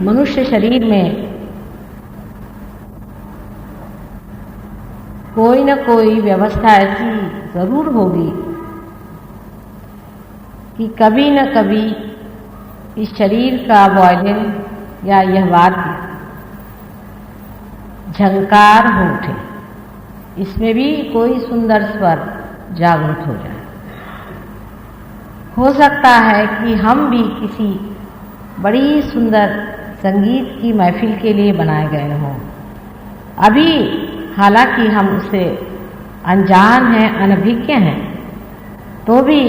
मनुष्य शरीर में कोई न कोई व्यवस्था ऐसी जरूर होगी कि कभी न कभी इस शरीर का वायलिन या यह वाद्य झंकार हो उठे, इसमें भी कोई सुंदर स्वर जागृत हो जाए। हो सकता है कि हम भी किसी बड़ी सुंदर संगीत की महफिल के लिए बनाए गए हों। अभी हालांकि हम उससे अनजान हैं, अनभिज्ञ हैं, तो भी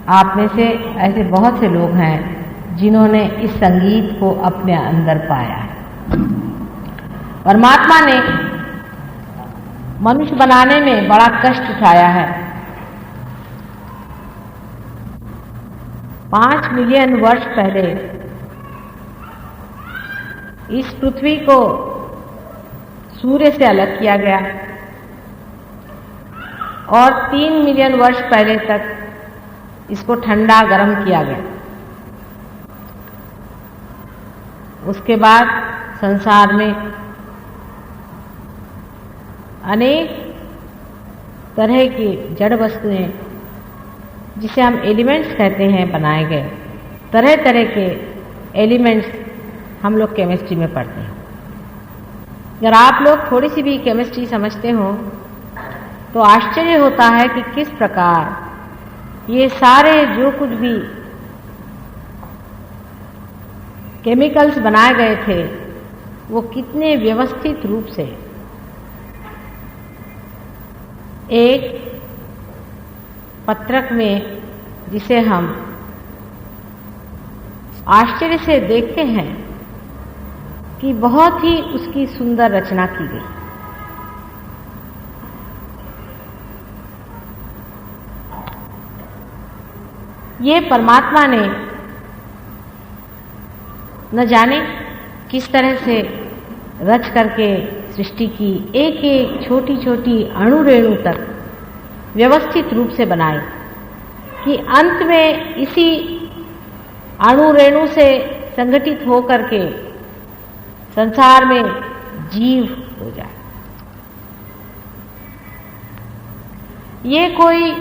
आप में से ऐसे बहुत से लोग हैं जिन्होंने इस संगीत को अपने अंदर पाया है। परमात्मा ने मनुष्य बनाने में बड़ा कष्ट उठाया है। 5 मिलियन वर्ष पहले इस पृथ्वी को सूर्य से अलग किया गया और 3 मिलियन वर्ष पहले तक इसको ठंडा गर्म किया गया। उसके बाद संसार में अनेक तरह की जड़ वस्तुएं, जिसे हम एलिमेंट्स कहते हैं, बनाए गए। तरह तरह के एलिमेंट्स हम लोग केमिस्ट्री में पढ़ते हैं। अगर आप लोग थोड़ी सी भी केमिस्ट्री समझते हो तो आश्चर्य होता है कि किस प्रकार ये सारे जो कुछ भी केमिकल्स बनाए गए थे वो कितने व्यवस्थित रूप से एक पत्रक में, जिसे हम आश्चर्य से देखते हैं कि बहुत ही उसकी सुंदर रचना की गई। ये परमात्मा ने न जाने किस तरह से रच करके सृष्टि की, एक एक छोटी छोटी अणु रेणु तक व्यवस्थित रूप से बनाई कि अंत में इसी अणु रेणु से संगठित होकर के संसार में जीव हो जाए। ये कोई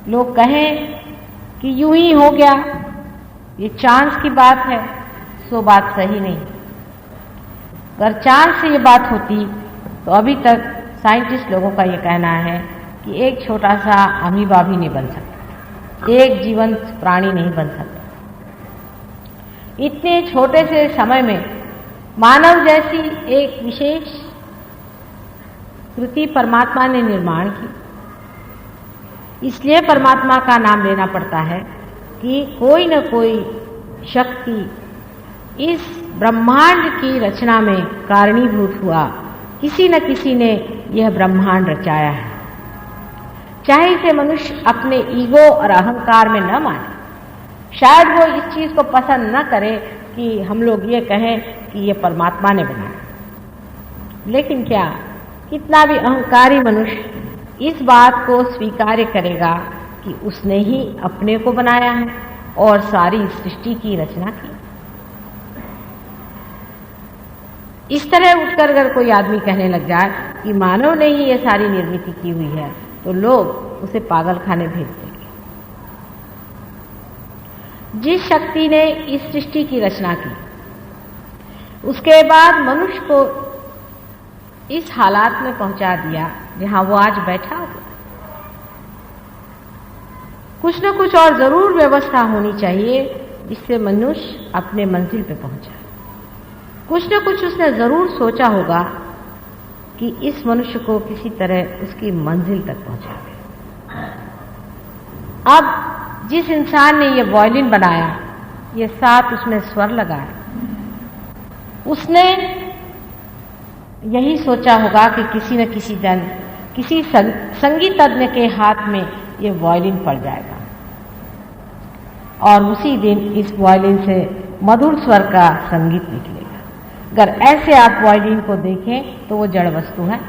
लोग कहें कि यूं ही हो गया, ये चांस की बात है, सो बात सही नहीं। अगर चांस से ये बात होती तो अभी तक साइंटिस्ट लोगों का ये कहना है कि एक छोटा सा अमीबा भी नहीं बन सकता, एक जीवंत प्राणी नहीं बन सकता। इतने छोटे से समय में मानव जैसी एक विशेष कृति परमात्मा ने निर्माण की। इसलिए परमात्मा का नाम लेना पड़ता है कि कोई न कोई शक्ति इस ब्रह्मांड की रचना में कारणीभूत हुआ। किसी न किसी ने यह ब्रह्मांड रचाया है। चाहे इसे मनुष्य अपने ईगो और अहंकार में न माने, शायद वो इस चीज को पसंद न करे कि हम लोग ये कहें कि ये परमात्मा ने बनाया, लेकिन क्या कितना भी अहंकारी मनुष्य इस बात को स्वीकार करेगा कि उसने ही अपने को बनाया है और सारी सृष्टि की रचना की। इस तरह उठकर अगर कोई आदमी कहने लग जाए कि मानव ने ही ये सारी निर्मित की हुई है, तो लोग उसे पागल खाने भेज देंगे। जिस शक्ति ने इस सृष्टि की रचना की, उसके बाद मनुष्य को इस हालात में पहुंचा दिया जहां वो आज बैठा हो, कुछ न कुछ और जरूर व्यवस्था होनी चाहिए जिससे मनुष्य अपने मंजिल पे पहुंचा। कुछ न कुछ उसने जरूर सोचा होगा कि इस मनुष्य को किसी तरह उसकी मंजिल तक पहुंचावे। अब जिस इंसान ने ये वायलिन बनाया, ये 7 उसमें स्वर लगाए, उसने यही सोचा होगा कि किसी न किसी दिन किसी संगीतज्ञ के हाथ में ये वायलिन पड़ जाएगा और उसी दिन इस वायलिन से मधुर स्वर का संगीत निकलेगा। अगर ऐसे आप वायलिन को देखें तो वो जड़ वस्तु है,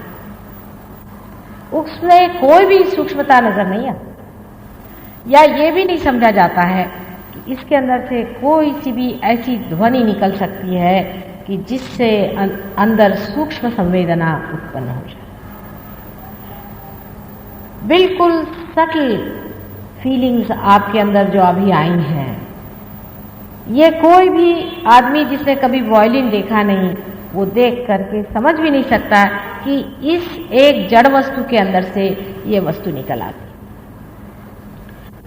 उसमें कोई भी सूक्ष्मता नजर नहीं आती, या ये भी नहीं समझा जाता है कि इसके अंदर से कोई सी भी ऐसी ध्वनि निकल सकती है कि जिससे अंदर सूक्ष्म संवेदना उत्पन्न हो जाए। बिल्कुल सटल फीलिंग्स आपके अंदर जो अभी आई हैं, ये कोई भी आदमी जिसने कभी वायलिन देखा नहीं, वो देख करके समझ भी नहीं सकता कि इस एक जड़ वस्तु के अंदर से ये वस्तु निकल आती।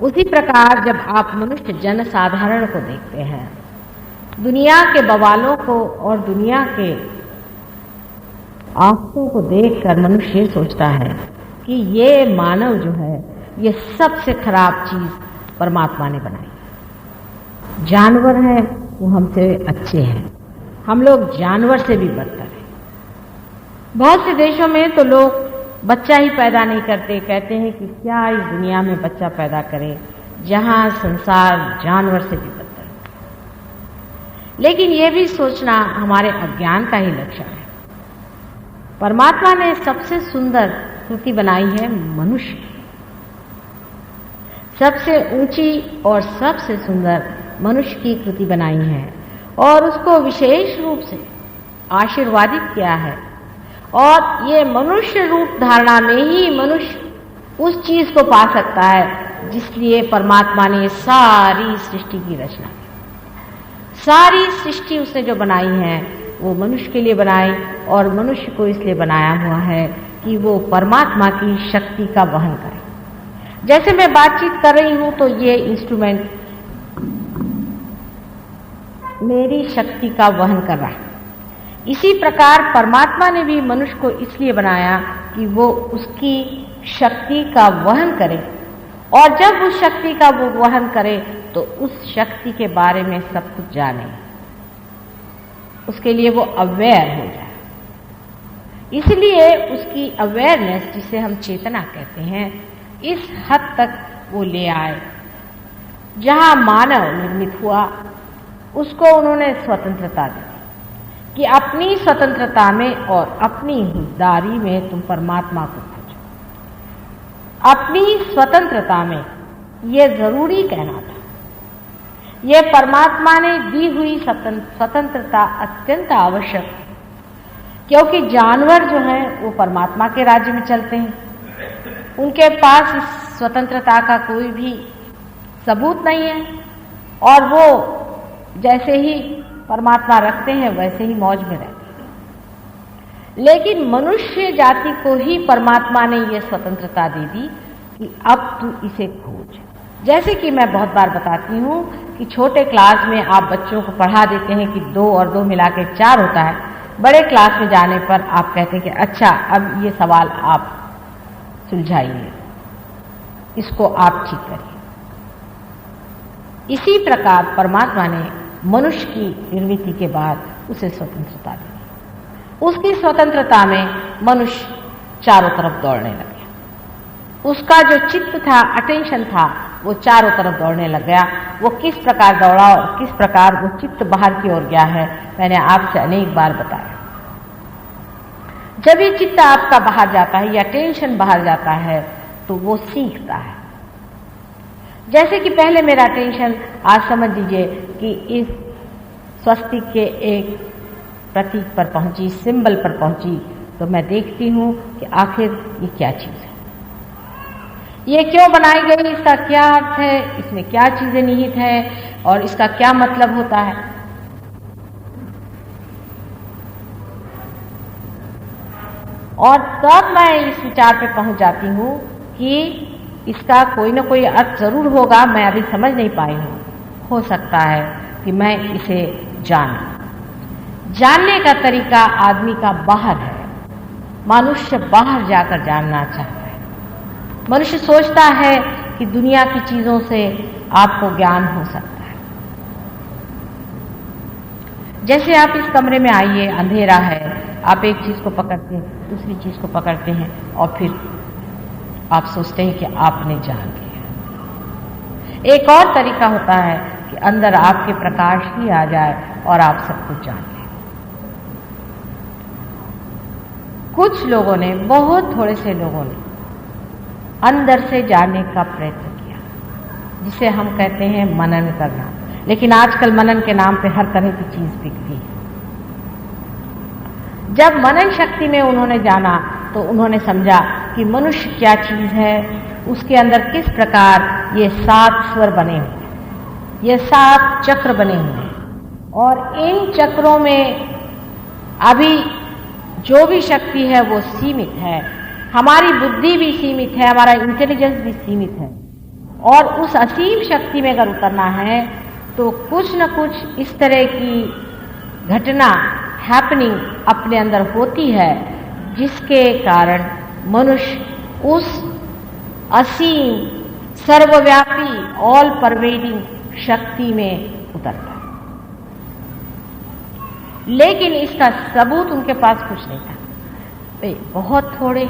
उसी प्रकार जब आप मनुष्य जन साधारण को देखते हैं, दुनिया के बवालों को और दुनिया के आंखों को देखकर मनुष्य सोचता है कि ये मानव जो है, ये सबसे खराब चीज परमात्मा ने बनाई। जानवर हैं वो हमसे अच्छे हैं, हम लोग जानवर से भी बदतर हैं। बहुत से देशों में तो लोग बच्चा ही पैदा नहीं करते, कहते हैं कि क्या इस दुनिया में बच्चा पैदा करें जहां संसार जानवर से भी बदतर है। लेकिन ये भी सोचना हमारे अज्ञान का ही लक्षण है। परमात्मा ने सबसे सुंदर कृति बनाई है मनुष्य, सबसे ऊंची और सबसे सुंदर मनुष्य की कृति बनाई है और उसको विशेष रूप से आशीर्वादित किया है। और ये मनुष्य रूप धारणा में ही मनुष्य उस चीज को पा सकता है जिसलिए परमात्मा ने सारी सृष्टि की रचना की। सारी सृष्टि उसने जो बनाई है वो मनुष्य के लिए बनाई, और मनुष्य को इसलिए बनाया हुआ है कि वो परमात्मा की शक्ति का वहन करे। जैसे मैं बातचीत कर रही हूं तो ये इंस्ट्रूमेंट मेरी शक्ति का वहन कर रहा है। इसी प्रकार परमात्मा ने भी मनुष्य को इसलिए बनाया कि वो उसकी शक्ति का वहन करे, और जब उस शक्ति का वो वहन करे तो उस शक्ति के बारे में सब कुछ जाने, उसके लिए वो अवेयर हो जाए। इसलिए उसकी अवेयरनेस, जिसे हम चेतना कहते हैं, इस हद तक वो ले आए। जहां मानव निर्मित हुआ उसको उन्होंने स्वतंत्रता दी कि अपनी स्वतंत्रता में और अपनी हुजदारी में तुम परमात्मा को खोजो। अपनी स्वतंत्रता में ये जरूरी कहना था। ये परमात्मा ने दी हुई स्वतंत्रता अत्यंत आवश्यक है, क्योंकि जानवर जो हैं वो परमात्मा के राज्य में चलते हैं, उनके पास इस स्वतंत्रता का कोई भी सबूत नहीं है, और वो जैसे ही परमात्मा रखते हैं वैसे ही मौज में रहते हैं। लेकिन मनुष्य जाति को ही परमात्मा ने यह स्वतंत्रता दे दी कि अब तू इसे खोज। जैसे कि मैं बहुत बार बताती हूँ कि छोटे क्लास में आप बच्चों को पढ़ा देते हैं कि 2 और 2 मिला के 4 होता है। बड़े क्लास में जाने पर आप कहते हैं कि अच्छा अब ये सवाल आप सुलझाइए, इसको आप ठीक करिए। इसी प्रकार परमात्मा ने मनुष्य की निर्मिति के बाद उसे स्वतंत्रता दी। उसकी स्वतंत्रता में मनुष्य चारों तरफ दौड़ने लग गया। उसका जो चित्त था, अटेंशन था, वो चारों तरफ दौड़ने लग गया। वो किस प्रकार दौड़ा और किस प्रकार वो चित्त बाहर की ओर गया है, मैंने आपसे अनेक बार बताया। जब ये चित्त आपका बाहर जाता है या टेंशन बाहर जाता है तो वो सीखता है। जैसे कि पहले मेरा टेंशन, आज समझ लीजिए कि इस स्वस्तिक के एक प्रतीक पर पहुंची, सिंबल पर पहुंची, तो मैं देखती हूं कि आखिर ये क्या चीज है, ये क्यों बनाई गई, इसका क्या अर्थ है, इसमें क्या चीजें निहित है और इसका क्या मतलब होता है। और तब मैं इस विचार पे पहुंच जाती हूं कि इसका कोई ना कोई अर्थ जरूर होगा, मैं अभी समझ नहीं पाई हूं। हो सकता है कि मैं इसे जानने का तरीका आदमी का बाहर है। मनुष्य बाहर जाकर जानना चाहता है। मनुष्य सोचता है कि दुनिया की चीजों से आपको ज्ञान हो सकता है। जैसे आप इस कमरे में आइए, अंधेरा है, आप एक चीज को पकड़ते हैं, दूसरी चीज को पकड़ते हैं और फिर आप सोचते हैं कि आपने जान लिया। एक और तरीका होता है कि अंदर आपके प्रकाश ही आ जाए और आप सब कुछ जान लें। कुछ लोगों ने, बहुत थोड़े से लोगों ने अंदर से जानने का प्रयत्न किया, जिसे हम कहते हैं मनन करना। लेकिन आजकल मनन के नाम पे हर तरह की चीज बिकती है। जब मनन शक्ति में उन्होंने जाना तो उन्होंने समझा कि मनुष्य क्या चीज है, उसके अंदर किस प्रकार ये 7 स्वर बने हुए हैं, ये 7 चक्र बने हुए हैं, और इन चक्रों में अभी जो भी शक्ति है वो सीमित है। हमारी बुद्धि भी सीमित है, हमारा इंटेलिजेंस भी सीमित है, और उस असीम शक्ति में अगर उतरना है तो कुछ न कुछ इस तरह की घटना हैपनिंग अपने अंदर होती है जिसके कारण मनुष्य उस असीम सर्वव्यापी ऑल परवेडिंग शक्ति में उतरता है। लेकिन इसका सबूत उनके पास कुछ नहीं था। बहुत थोड़े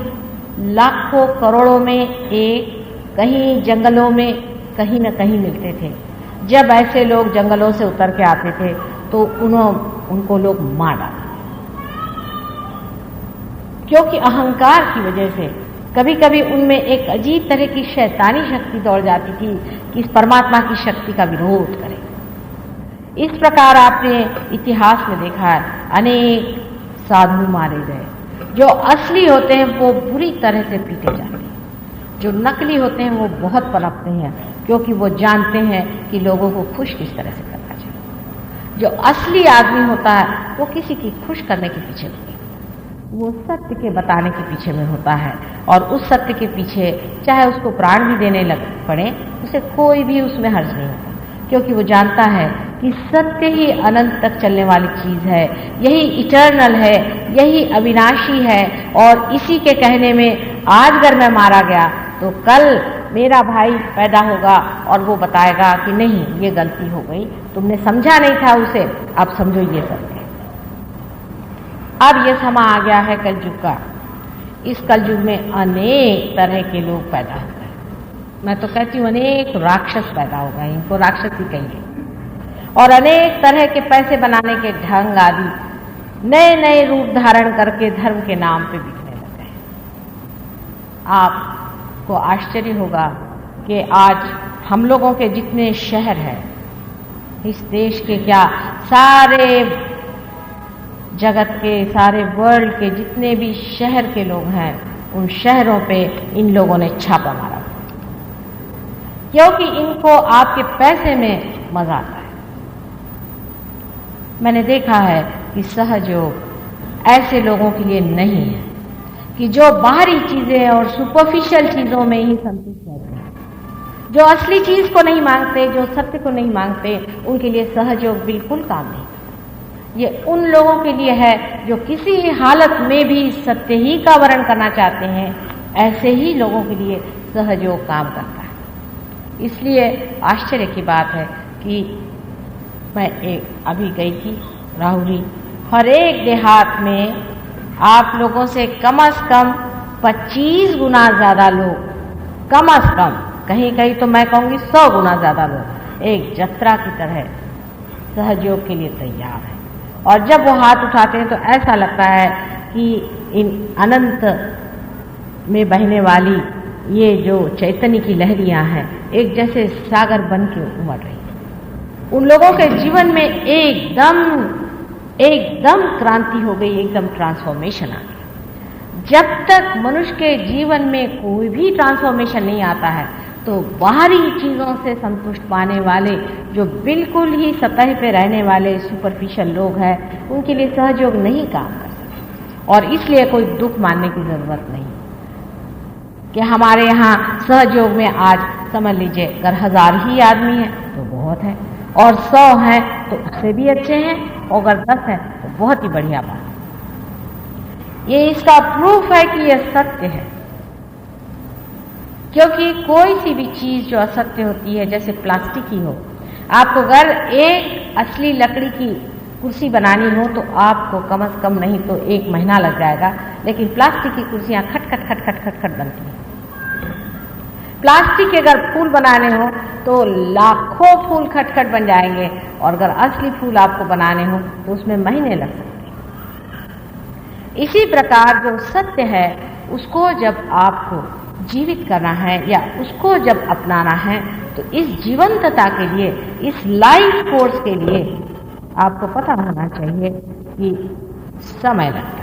लाखों करोड़ों में एक कहीं जंगलों में कहीं न कहीं मिलते थे। जब ऐसे लोग जंगलों से उतर के आते थे तो उनको लोग मार डालते, क्योंकि अहंकार की वजह से कभी कभी उनमें एक अजीब तरह की शैतानी शक्ति दौड़ जाती थी कि इस परमात्मा की शक्ति का विरोध करें। इस प्रकार आपने इतिहास में देखा है, अनेक साधु मारे गए। जो असली होते हैं वो बुरी तरह से पीटे जाते हैं, जो नकली होते हैं वो बहुत पनपते हैं, क्योंकि वो जानते हैं कि लोगों को खुश किस तरह से करना चाहिए। जो असली आदमी होता है वो किसी की खुश करने के पीछे नहीं, वो सत्य के बताने के पीछे में होता है, और उस सत्य के पीछे चाहे उसको प्राण भी देने लग पड़े उसे कोई भी उसमें हर्ज नहीं होता, क्योंकि वो जानता है कि सत्य ही अनंत तक चलने वाली चीज है, यही इटर्नल है, यही अविनाशी है। और इसी के कहने में आज अगर मैं मारा गया तो कल मेरा भाई पैदा होगा और वो बताएगा कि नहीं ये गलती हो गई, तुमने समझा नहीं था उसे, अब समझो ये सत्य है। अब ये समा आ गया है कलयुग का। इस कलयुग में अनेक तरह के लोग पैदा हो गए। मैं तो कहती हूँ अनेक राक्षस पैदा हो गए, इनको राक्षस ही कहेंगे, और अनेक तरह के पैसे बनाने के ढंग आदि नए नए रूप धारण करके धर्म के नाम पे बिकने लगे हैं। आपको आश्चर्य होगा कि आज हम लोगों के जितने शहर हैं इस देश के, क्या सारे जगत के, सारे वर्ल्ड के जितने भी शहर के लोग हैं, उन शहरों पे इन लोगों ने छापा मारा, क्योंकि इनको आपके पैसे में मजा आता है। मैंने देखा है कि सहयोग ऐसे लोगों के लिए नहीं है कि जो बाहरी चीजें और सुपरफिशियल चीजों में ही संतुष्ट रहते हैं, जो असली चीज को नहीं मांगते, जो सत्य को नहीं मांगते, उनके लिए सहयोग बिल्कुल काम नहीं। ये उन लोगों के लिए है जो किसी हालत में भी सत्य ही का वर्ण करना चाहते हैं, ऐसे ही लोगों के लिए सहयोग काम करता है। इसलिए आश्चर्य की बात है कि मैं अभी गई थी राहुरी, हर एक देहात में आप लोगों से कम से कम 25 गुना ज्यादा लोग, कम से कम, कहीं कहीं तो मैं कहूँगी 100 गुना ज्यादा लोग एक जत्रा की तरह सहयोग के लिए तैयार है। और जब वो हाथ उठाते हैं तो ऐसा लगता है कि इन अनंत में बहने वाली ये जो चैतन्य की लहरियां हैं एक जैसे सागर बन के उमड़ रही हैं। उन लोगों के जीवन में एकदम क्रांति हो गई, एकदम ट्रांसफॉर्मेशन आ गई। जब तक मनुष्य के जीवन में कोई भी ट्रांसफॉर्मेशन नहीं आता है तो बाहरी चीजों से संतुष्ट पाने वाले, जो बिल्कुल ही सतह पे रहने वाले सुपरफिशियल लोग हैं, उनके लिए सहयोग नहीं काम कर सकते। और इसलिए कोई दुख मानने की जरूरत नहीं कि हमारे यहाँ सहयोग में आज समझ लीजिए अगर 1000 ही आदमी है तो बहुत है, और 100 हैं तो उससे भी अच्छे हैं, और अगर 10 हैं तो बहुत ही बढ़िया बात है। ये इसका प्रूफ है कि यह सत्य है, क्योंकि कोई सी भी चीज जो असत्य होती है, जैसे प्लास्टिक ही हो, आपको अगर एक असली लकड़ी की कुर्सी बनानी हो तो आपको कम से कम नहीं तो 1 महीना लग जाएगा, लेकिन प्लास्टिक की कुर्सियां खट खट खट खट खट खट बनती हैं। प्लास्टिक के अगर फूल बनाने हो तो लाखों फूल खट खट बन जाएंगे, और अगर असली फूल आपको बनाने हो तो उसमें महीने लग सकते हैं। इसी प्रकार जो सत्य है उसको जब आपको जीवित करना है या उसको जब अपनाना है तो इस जीवंतता के लिए, इस लाइफ फोर्स के लिए आपको पता होना चाहिए कि समय लगता है।